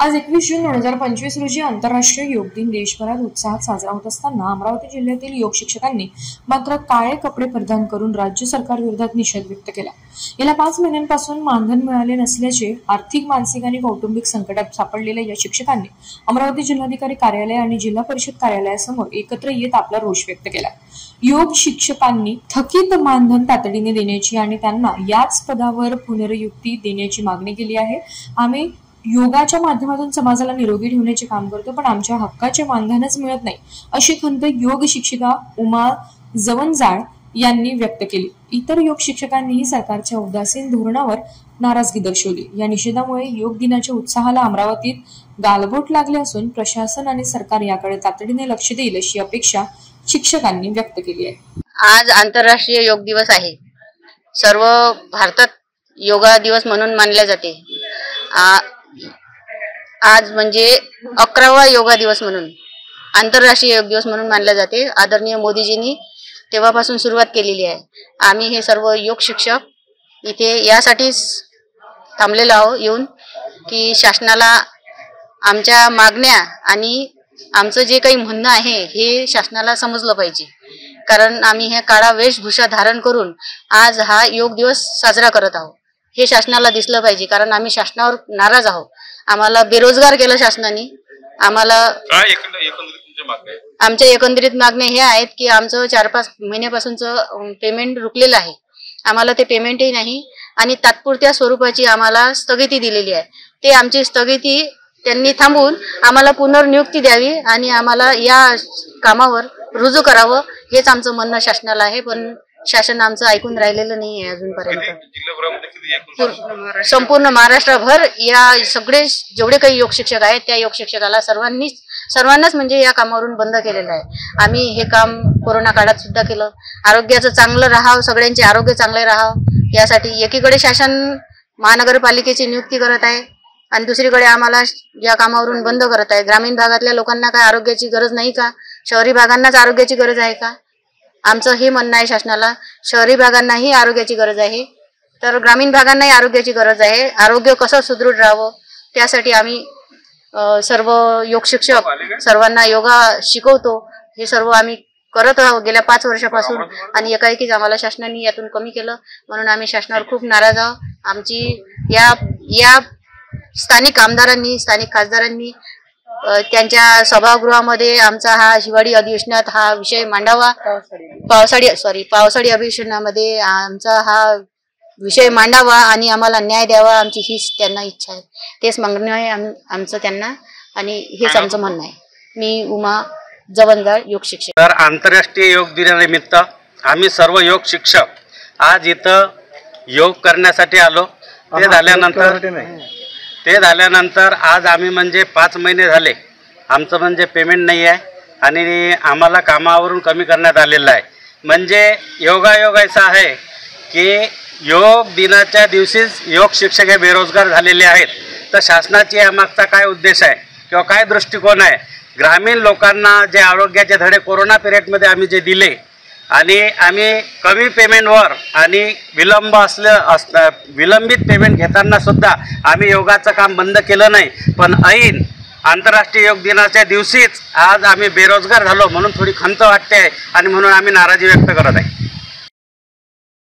आज 21 जून 2025 रोजी आंतरराष्ट्रीय योग दिन देशभरात उत्साहात साजरा होत असताना अमरावती जिल्ह्यातील योग शिक्षकांनी मात्र काळे कपडे परिधान करून राज्य सरकार विरोधात निषेध व्यक्त केला। गेल्या 5 महिन्यांपासून मानधन मिळाले नसल्याचे आर्थिक, मानसिक आणि कौटुंबिक संकटात सापडलेल्या या शिक्षकांनी अमरावती जिल्हाधिकारी कार्यालय आणि जिल्हा परिषद कार्यालयासमोर एकत्र येत आपला रोष व्यक्त केला। योग शिक्षकांनी थकीत मानधन तातडीने देण्याची आणि त्यांना याच पदावर पुनर्नियुक्ती देण्याची मागणी केली आहे। आम्ही योगाच्या माध्यमातून समाजाला निरोगी ठेवण्याचे काम करतो, पण आमच्या हक्काचे मानधनच मिळत नाही, अशी खंत योग शिक्षिका उमा जवंजाळ यांनी व्यक्त केली। इतर योग शिक्षकांनीही सरकारच्या उदासीन धोरणावर नाराजगी दर्शवली। या निषेधामुळे योग दिनाच्या उत्साहाला अमरावतीत गालबोट लागले असून प्रशासन आणि सरकार याकडे तातडीने लक्ष देईल अशी अपेक्षा शिक्षकांनी व्यक्त केली आहे। आज आंतरराष्ट्रीय योग दिवस आहे। सर्व भारतात योगा दिवस म्हणून मानले जाते। आज म्हणजे 11वा योगा दिवस म्हणून आंतरराष्ट्रीय योग दिवस म्हणून मानला जाते। आदरणीय मोदीजींनी तेव्हापासून सुरुवात केलेली आहे। आम्ही हे सर्व योग शिक्षक इथे यासाठीच थांबलेलो आहोत येऊन की शासनाला आमच्या मागण्या आणि आमचं जे काही म्हणणं आहे हे शासनाला समजलं पाहिजे, कारण आम्ही हे काळा वेशभूषा धारण करून आज हा योग दिवस साजरा करत आहोत। हे शासनाला दिसलं पाहिजे, कारण आम्ही शासनावर नाराज आहोत। आम्हाला बेरोजगार केलं शासनाने। आम्हाला आमच्या एकंदरीत मागण्या हे आहेत की आमचं 4-5 महिन्यापासूनचं पेमेंट रुकलेलं आहे। आम्हाला ते पेमेंटही नाही आणि तात्पुरत्या स्वरूपाची आम्हाला स्थगिती दिलेली आहे। ते आमची स्थगिती त्यांनी थांबवून आम्हाला पुनर्नियुक्ती द्यावी आणि आम्हाला या कामावर रुजू करावं, हेच आमचं म्हणणं शासनाला आहे। पण शासन आमचं ऐकून राहिलेलं नाही आहे अजूनपर्यंत। संपूर्ण महाराष्ट्रभर या सगळे जेवढे काही योग शिक्षक आहेत त्या योग शिक्षकाला सर्वांनाच म्हणजे या कामावरून बंद केलेलं आहे। आम्ही हे काम कोरोना काळात सुद्धा केलं। आरोग्याचं चांगलं राहावं, सगळ्यांचे आरोग्य चांगले राहावं यासाठी एकीकडे शासन महानगरपालिकेची नियुक्ती करत आहे आणि दुसरीकडे आम्हाला या कामावरून बंद करत आहे। ग्रामीण भागातल्या लोकांना काय आरोग्याची गरज नाही का? शहरी भागांनाच आरोग्याची गरज आहे का? आमचं हे म्हणणं आहे शासनाला, शहरी भागांनाही आरोग्याची गरज आहे तर ग्रामीण भागांनाही आरोग्याची गरज आहे। आरोग्य कसं सुदृढ राहावं त्यासाठी आम्ही सर्व योग शिक्षक सर्वांना योगा शिकवतो। हे सर्व आम्ही करत आहोत गेल्या 5 वर्षापासून आणि एकाएकीच आम्हाला शासनाने यातून कमी केलं, म्हणून आम्ही शासनावर खूप नाराज आहोत। आमची या स्थानिक आमदारांनी, स्थानिक खासदारांनी त्यांच्या सभागृहामध्ये आमचा हा हिवाळी अधिवेशनात हा विषय मांडावा, पावसाळी अधिवेशनामध्ये आमचा हा विषय मांडावा आणि आम्हाला न्याय द्यावा, आमची हीच त्यांना इच्छा आहे। तेच मागणं आहे आमचं त्यांना आणि हेच आमचं म्हणणं आहे। मी उमा जवंजाळ, योग शिक्षक। तर आंतरराष्ट्रीय योग दिनानिमित्त आम्ही सर्व योग शिक्षक आज इथं योग करण्यासाठी आलो। ते झाल्यानंतर आज आम्ही म्हणजे 5 महिने झाले आमचं म्हणजे पेमेंट नाही आहे आणि आम्हाला कामावरून कमी करण्यात आलेलं आहे। म्हणजे योगायोग असा आहे की योग दिनाच्या दिवशीच योग शिक्षक हे बेरोजगार झालेले आहेत। तर शासनाची यामागचा काय उद्देश आहे किंवा काय दृष्टिकोन आहे? ग्रामीण लोकांना जे आरोग्याचे धडे कोरोना पिरियडमध्ये आम्ही जे दिले आणि आम्ही कमी पेमेंटवर आणि विलंबित पेमेंट घेताना सुद्धा आम्ही योगाचं काम बंद केलं नाही, पण ऐन आंतरराष्ट्रीय योग दिनाच्या दिवशीच आज आम्ही बेरोजगार झालो म्हणून थोडी खंत वाटते आणि म्हणून आम्ही नाराजी व्यक्त करत आहे।